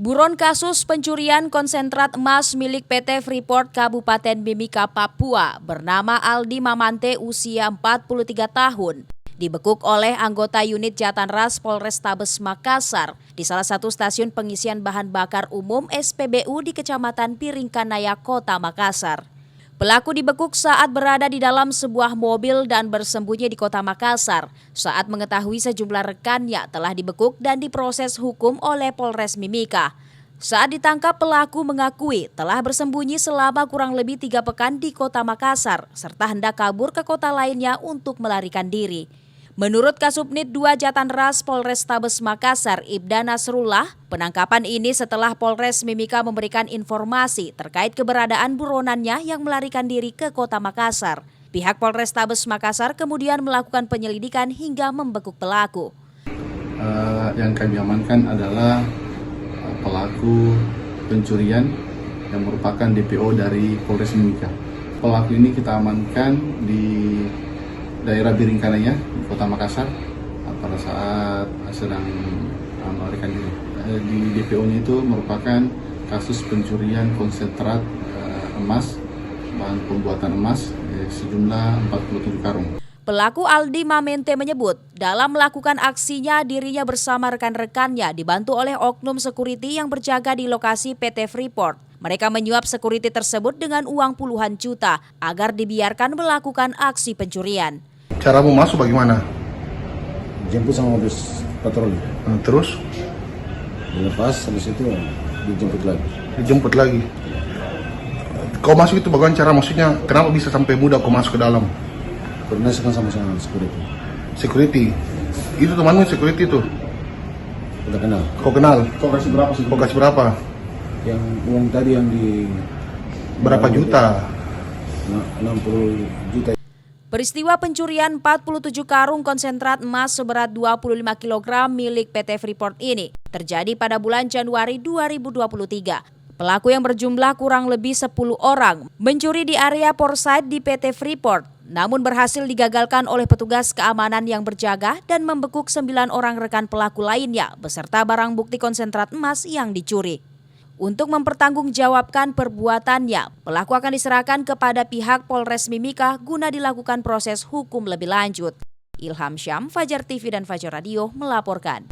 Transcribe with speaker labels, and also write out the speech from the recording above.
Speaker 1: Buron kasus pencurian konsentrat emas milik PT Freeport Kabupaten Mimika, Papua bernama Aldi Mamante usia 43 tahun. Dibekuk oleh anggota unit Jatanras Polrestabes Makassar di salah satu stasiun pengisian bahan bakar umum SPBU di Kecamatan Piringkanaya, Kota Makassar. Pelaku dibekuk saat berada di dalam sebuah mobil dan bersembunyi di Kota Makassar saat mengetahui sejumlah rekannya telah dibekuk dan diproses hukum oleh Polres Mimika. Saat ditangkap, pelaku mengakui telah bersembunyi selama kurang lebih 3 pekan di Kota Makassar serta hendak kabur ke kota lainnya untuk melarikan diri. Menurut Kasubnit 2 Jatanras Polrestabes Makassar, Ibda Nasrullah, penangkapan ini setelah Polres Mimika memberikan informasi terkait keberadaan buronannya yang melarikan diri ke Kota Makassar. Pihak Polrestabes Makassar kemudian melakukan penyelidikan hingga membekuk pelaku.
Speaker 2: Yang kami amankan adalah pelaku pencurian yang merupakan DPO dari Polres Mimika. Pelaku ini kita amankan di daerah Piringkanaya, Kota Makassar, pada saat sedang melarikan diri. Di DPO-nya itu merupakan kasus pencurian konsentrat emas, bahan pembuatan emas, sejumlah 47 karung.
Speaker 1: Pelaku Aldi Mamante menyebut, dalam melakukan aksinya dirinya bersama rekan-rekannya dibantu oleh oknum security yang berjaga di lokasi PT Freeport. Mereka menyuap security tersebut dengan uang puluhan juta agar dibiarkan melakukan aksi pencurian.
Speaker 3: Caramu masuk bagaimana?
Speaker 4: Jemput sama bus patroli.
Speaker 3: Terus?
Speaker 4: Dilepas, habis itu dijemput lagi.
Speaker 3: Dijemput lagi. Kau masuk itu bagaimana cara? Maksudnya kenapa bisa sampai mudah kau masuk ke dalam?
Speaker 4: Koordinasi kan sama security.
Speaker 3: Security? Itu temanmu security itu?
Speaker 4: Udah kenal.
Speaker 3: Kau kenal?
Speaker 4: Kau kasih berapa sih?
Speaker 3: Kau kasih berapa?
Speaker 4: Yang uang tadi yang di...
Speaker 3: Berapa juta?
Speaker 4: 60 juta.
Speaker 1: Peristiwa pencurian 47 karung konsentrat emas seberat 25 kg milik PT Freeport ini terjadi pada bulan Januari 2023. Pelaku yang berjumlah kurang lebih 10 orang mencuri di area Port-Said di PT Freeport, namun berhasil digagalkan oleh petugas keamanan yang berjaga dan membekuk 9 orang rekan pelaku lainnya beserta barang bukti konsentrat emas yang dicuri. Untuk mempertanggungjawabkan perbuatannya, pelaku akan diserahkan kepada pihak Polres Mimika guna dilakukan proses hukum lebih lanjut. Ilham Syam, Fajar TV dan Fajar Radio melaporkan.